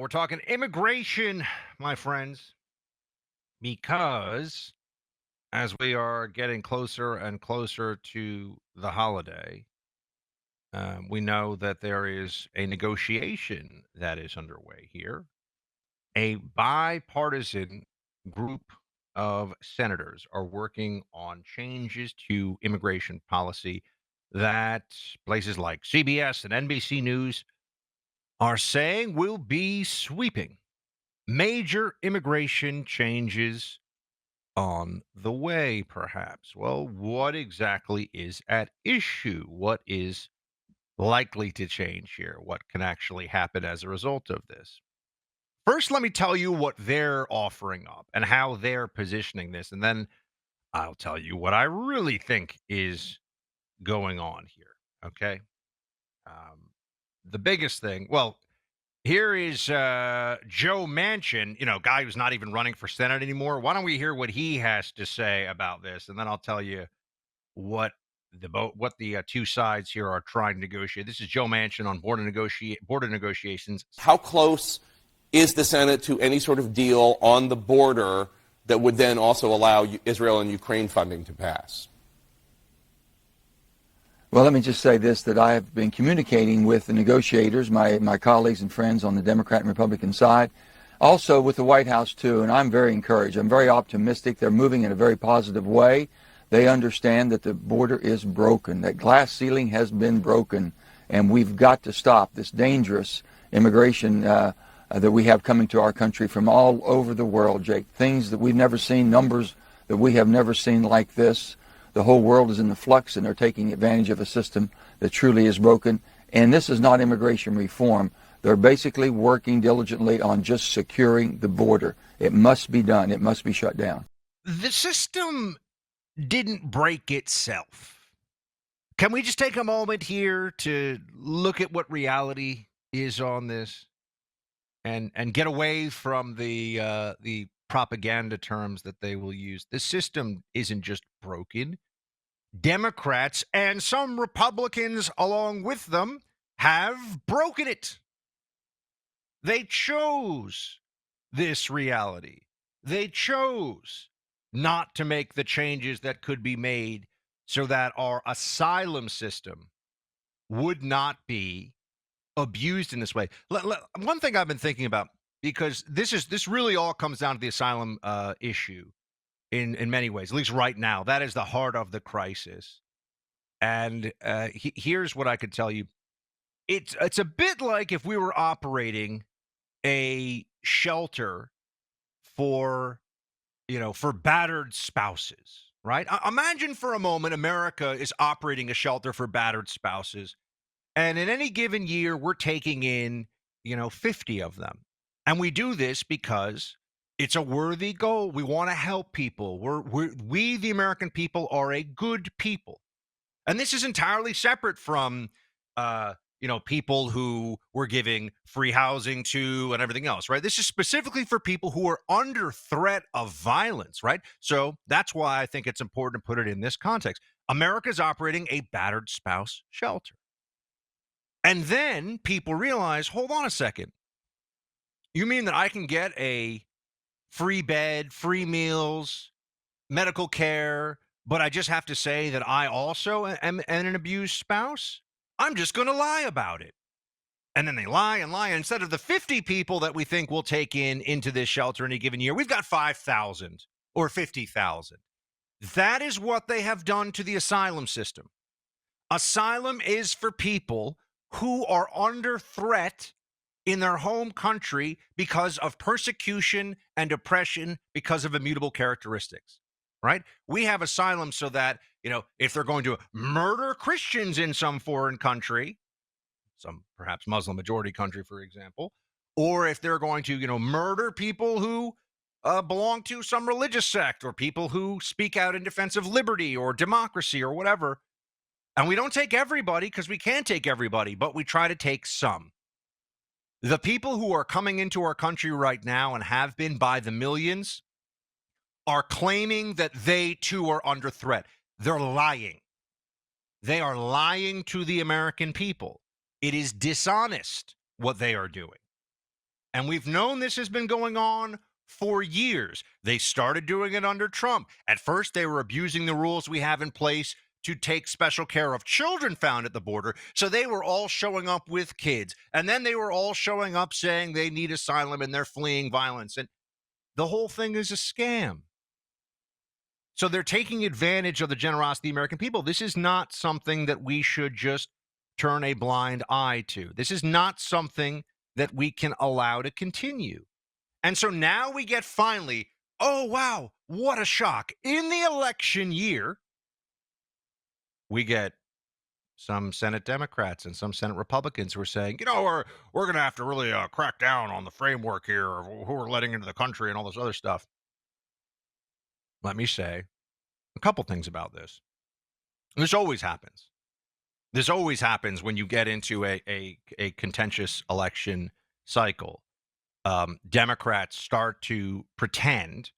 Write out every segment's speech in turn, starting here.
We're talking immigration, my friends, because as we are getting closer and closer to the holiday, we know that there is a negotiation that is underway here. A bipartisan group of senators are working on changes to immigration policy that places like CBS and NBC News are saying will be sweeping. Major immigration changes on the way, perhaps. Well, what exactly is at issue? What is likely to change here? What can actually happen as a result of this? First, let me tell you what they're offering up and how they're positioning this. And then I'll tell you what I really think is going on here. Okay. Um, the biggest thing, well, here is Joe Manchin, guy who's not even running for Senate anymore. Why don't we hear what he has to say about this, and then I'll tell you what the two sides here are trying to negotiate. This is Joe Manchin on border negotiations. How close is the Senate to any sort of deal on the border that would then also allow Israel and Ukraine funding to pass? Well, let me just say this, that I have been communicating with the negotiators, my colleagues and friends on the Democrat and Republican side, also with the White House, too, and I'm very encouraged. I'm very optimistic. They're moving in a very positive way. They understand that the border is broken, that glass ceiling has been broken, and we've got to stop this dangerous immigration that we have coming to our country from all over the world, Jake. Things that we've never seen, numbers that we have never seen like this. The whole world is in the flux, and they're taking advantage of a system that truly is broken. And this is not immigration reform. They're basically working diligently on just securing the border. It must be done. It must be shut down. The system didn't break itself. Can we just take a moment here to look at what reality is on this and get away from the propaganda terms that they will use? The system isn't just broken. Democrats and some Republicans along with them have broken it. They chose this reality. They chose not to make the changes that could be made so that our asylum system would not be abused in this way. One thing I've been thinking about, because this really all comes down to the asylum issue in many ways, at least right now. That is the heart of the crisis. And here's what I could tell you. It's a bit like if we were operating a shelter for, for battered spouses, right? Imagine for a moment America is operating a shelter for battered spouses. And in any given year, we're taking in, 50 of them. And we do this because it's a worthy goal. We want to help people. We, the American people, are a good people. And this is entirely separate from, people who we're giving free housing to and everything else, right? This is specifically for people who are under threat of violence, right? So that's why I think it's important to put it in this context. America's operating a battered spouse shelter. And then people realize, hold on a second. You mean that I can get a free bed, free meals, medical care, but I just have to say that I also am an abused spouse? I'm just going to lie about it. And then they lie and lie. And instead of the 50 people that we think we'll take into this shelter in a given year, we've got 5,000 or 50,000. That is what they have done to the asylum system. Asylum is for people who are under threat in their home country because of persecution and oppression because of immutable characteristics, right? We have asylum so that, if they're going to murder Christians in some foreign country, some perhaps Muslim majority country, for example, or if they're going to, murder people who belong to some religious sect or people who speak out in defense of liberty or democracy or whatever. And we don't take everybody because we can't take everybody, but we try to take some. The people who are coming into our country right now and have been by the millions are claiming that they too are under threat. They're lying. They are lying to the American people. It is dishonest what they are doing. And we've known this has been going on for years. They started doing it under Trump. At first, they were abusing the rules we have in place to take special care of children found at the border. So they were all showing up with kids. And then they were all showing up saying they need asylum and they're fleeing violence. And the whole thing is a scam. So they're taking advantage of the generosity of the American people. This is not something that we should just turn a blind eye to. This is not something that we can allow to continue. And so now we get finally, oh, wow, what a shock. In the election year, we get some Senate Democrats and some Senate Republicans who are saying, we're going to have to really crack down on the framework here of who we're letting into the country and all this other stuff. Let me say a couple things about this. This always happens. This always happens when you get into a contentious election cycle. Democrats start to pretend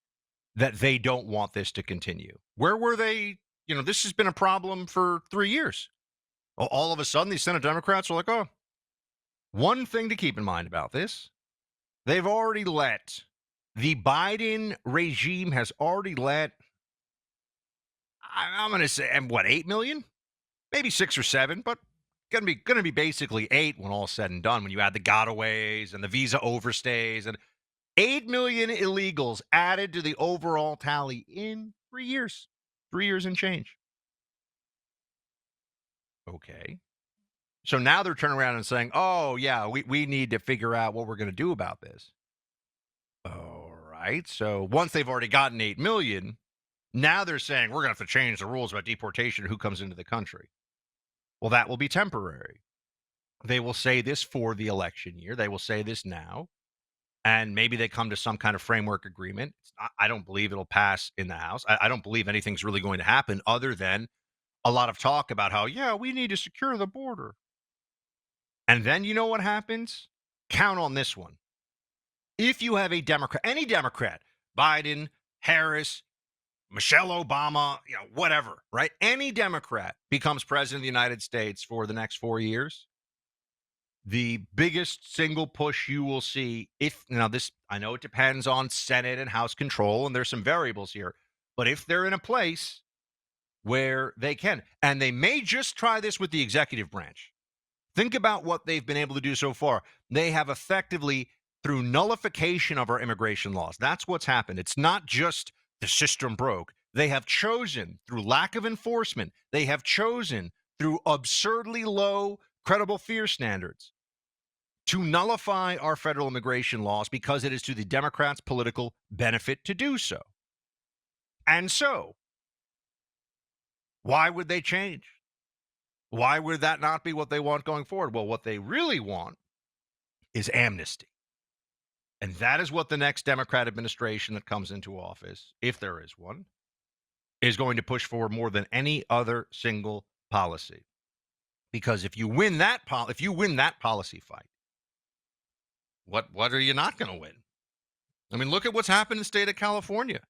that they don't want this to continue. Where were they? This has been a problem for 3 years. All of a sudden, these Senate Democrats are like, oh, one thing to keep in mind about this, they've already let, the Biden regime has already let, I'm going to say, 8 million? Maybe 6 or 7, but going to be basically 8 when all's said and done, when you add the gotaways and the visa overstays, and 8 million illegals added to the overall tally in 3 years. 3 years and change. Okay. So now they're turning around and saying, oh, yeah, we need to figure out what we're going to do about this. All right. So once they've already gotten 8 million, now they're saying we're going to have to change the rules about deportation and who comes into the country. Well, that will be temporary. They will say this for the election year. They will say this now. And maybe they come to some kind of framework agreement. I don't believe it'll pass in the House. I don't believe anything's really going to happen other than a lot of talk about how, yeah, we need to secure the border. And then you know what happens? Count on this one. If you have a Democrat, any Democrat, Biden, Harris, Michelle Obama, whatever, right? Any Democrat becomes president of the United States for the next 4 years, the biggest single push you will see, I know it depends on Senate and House control, and there's some variables here, but if they're in a place where they can, and they may just try this with the executive branch. Think about what they've been able to do so far. They have effectively, through nullification of our immigration laws, that's what's happened. It's not just the system broke. They have chosen, through lack of enforcement, they have chosen through absurdly low credible fear standards, to nullify our federal immigration laws because it is to the Democrats' political benefit to do so. And so, why would they change? Why would that not be what they want going forward? Well, what they really want is amnesty. And that is what the next Democrat administration that comes into office, if there is one, is going to push for more than any other single policy. Because if you win that policy fight, what are you not going to win? I mean, look at what's happened in the state of California.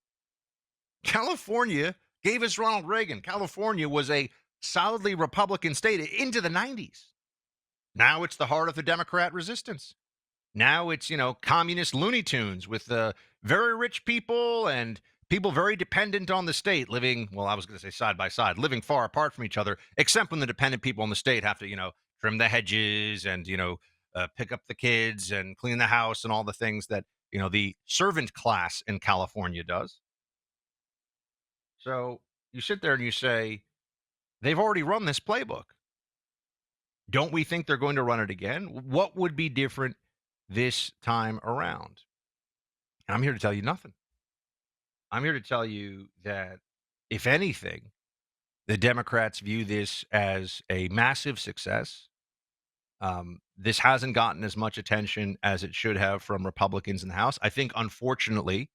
California gave us Ronald Reagan. California was a solidly Republican state into the 90s. Now it's the heart of the Democrat resistance. Now it's, communist Looney Tunes with very rich people and people very dependent on the state living, well, I was going to say side by side, living far apart from each other, except when the dependent people on the state have to, trim the hedges and, pick up the kids and clean the house and all the things that, the servant class in California does. So you sit there and you say, they've already run this playbook. Don't we think they're going to run it again? What would be different this time around? And I'm here to tell you nothing. I'm here to tell you that, if anything, the Democrats view this as a massive success. This hasn't gotten as much attention as it should have from Republicans in the House. I think, unfortunately,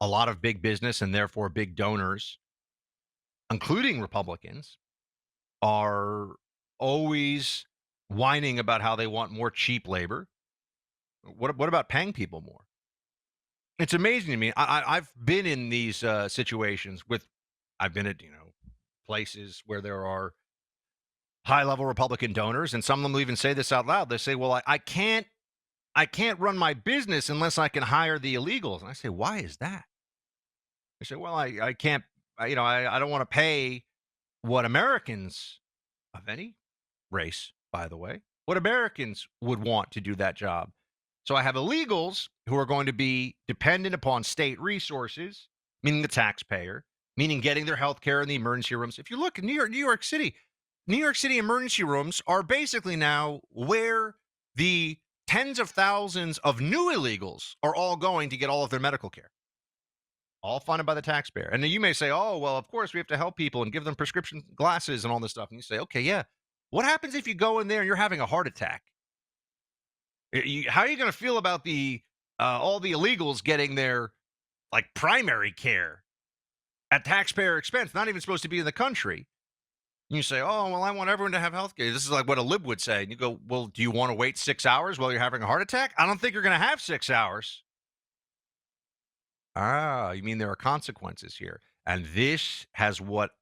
a lot of big business and therefore big donors, including Republicans, are always whining about how they want more cheap labor. What about paying people more? It's amazing to me. I've been in these situations I've been at, places where there are high-level Republican donors, and some of them will even say this out loud. They say, well, I can't I can't run my business unless I can hire the illegals. And I say, why is that? They say, well, I can't, I don't want to pay what Americans of any race, by the way, what Americans would want to do that job. So I have illegals who are going to be dependent upon state resources, meaning the taxpayer, meaning getting their health care in the emergency rooms. If you look at New York City emergency rooms are basically now where the tens of thousands of new illegals are all going to get all of their medical care, all funded by the taxpayer. And then you may say, oh, well, of course we have to help people and give them prescription glasses and all this stuff. And you say, okay, yeah. What happens if you go in there and you're having a heart attack? How are you going to feel about all the illegals getting their like primary care at taxpayer expense, not even supposed to be in the country? You say, oh, well, I want everyone to have health care. This is like what a lib would say. And you go, well, do you want to wait 6 hours while you're having a heart attack? I don't think you're going to have 6 hours. Ah, you mean there are consequences here. And this is what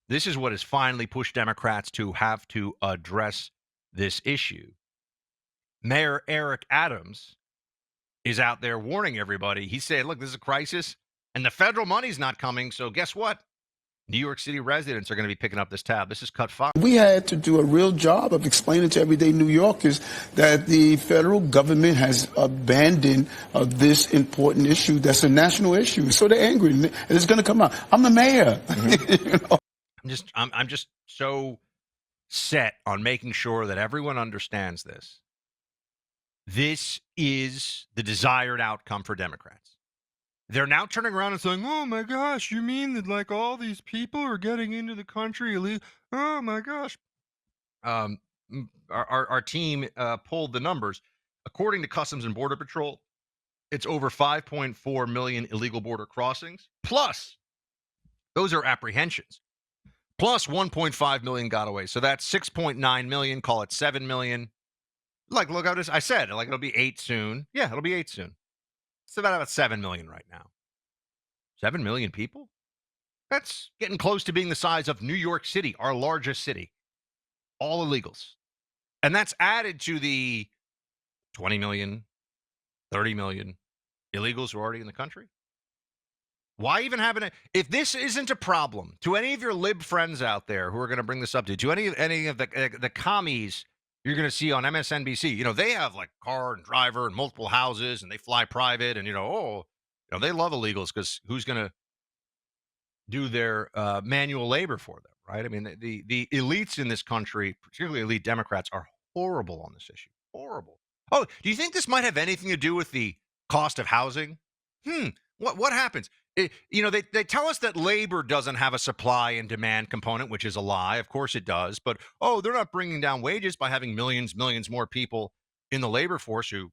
has finally pushed Democrats to have to address this issue. Mayor Eric Adams is out there warning everybody. He said, look, this is a crisis and the federal money's not coming. So guess what? New York City residents are going to be picking up this tab. This is Cut 5. We had to do a real job of explaining to everyday New Yorkers that the federal government has abandoned this important issue that's a national issue. So they're angry, and it's going to come out. I'm the mayor. Mm-hmm. I'm just so set on making sure that everyone understands this. This is the desired outcome for Democrats. They're now turning around and saying, oh, my gosh, you mean that, like, all these people are getting into the country illegally? Oh, my gosh. Our team pulled the numbers. According to Customs and Border Patrol, it's over 5.4 million illegal border crossings. Plus, those are apprehensions. Plus 1.5 million got away. So that's 6.9 million. Call it 7 million. Like, look at this. I said, like, it'll be 8 soon. Yeah, it'll be 8 soon. It's about 7 million right now. 7 million people? That's getting close to being the size of New York City, our largest city. All illegals. And that's added to the 20 million, 30 million illegals who are already in the country. Why even have it? If this isn't a problem to any of your lib friends out there who are going to bring this up to any of the commies you're going to see on MSNBC, they have like car and driver and multiple houses and they fly private and, they love illegals because who's going to do their manual labor for them, right? I mean, the elites in this country, particularly elite Democrats, are horrible on this issue. Horrible. Oh, do you think this might have anything to do with the cost of housing? What happens? They tell us that labor doesn't have a supply and demand component, which is a lie. Of course it does. But, they're not bringing down wages by having millions more people in the labor force who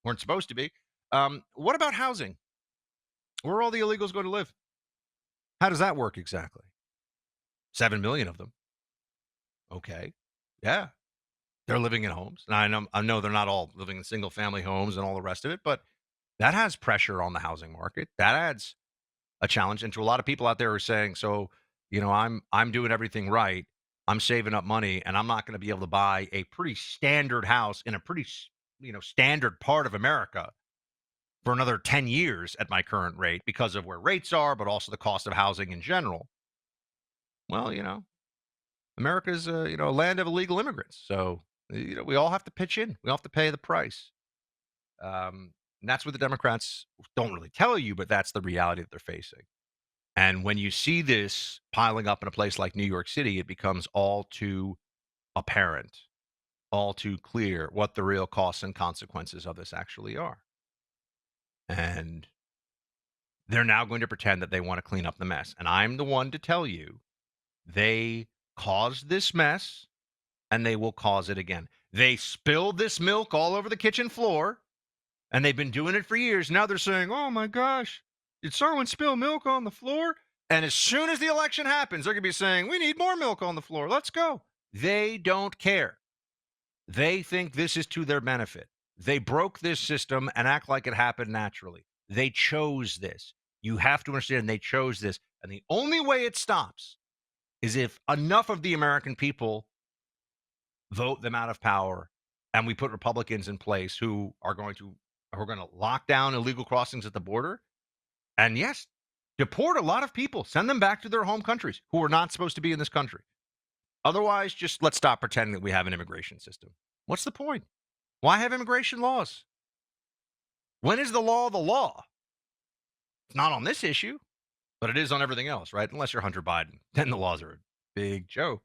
weren't supposed to be. What about housing? Where are all the illegals going to live? How does that work exactly? 7 million of them. Okay. Yeah. They're living in homes. And I know they're not all living in single family homes and all the rest of it, but that has pressure on the housing market. That adds a challenge. And to a lot of people out there who are saying, so, I'm doing everything right. I'm saving up money and I'm not going to be able to buy a pretty standard house in a pretty, standard part of America for another 10 years at my current rate because of where rates are, but also the cost of housing in general. Well, America's, a land of illegal immigrants. So, we all have to pitch in. We all have to pay the price. And that's what the Democrats don't really tell you, but that's the reality that they're facing. And when you see this piling up in a place like New York City, it becomes all too apparent, all too clear what the real costs and consequences of this actually are. And they're now going to pretend that they want to clean up the mess. And I'm the one to tell you, they caused this mess and they will cause it again. They spilled this milk all over the kitchen floor. And they've been doing it for years. Now they're saying, oh, my gosh, did someone spill milk on the floor? And as soon as the election happens, they're going to be saying, we need more milk on the floor. Let's go. They don't care. They think this is to their benefit. They broke this system and act like it happened naturally. They chose this. You have to understand they chose this. And the only way it stops is if enough of the American people vote them out of power and we put Republicans in place who are going to lock down illegal crossings at the border, and yes, deport a lot of people, send them back to their home countries who are not supposed to be in this country. Otherwise, just let's stop pretending that we have an immigration system. What's the point? Why have immigration laws? When is the law the law? It's not on this issue, but it is on everything else, right? Unless you're Hunter Biden, then the laws are a big joke.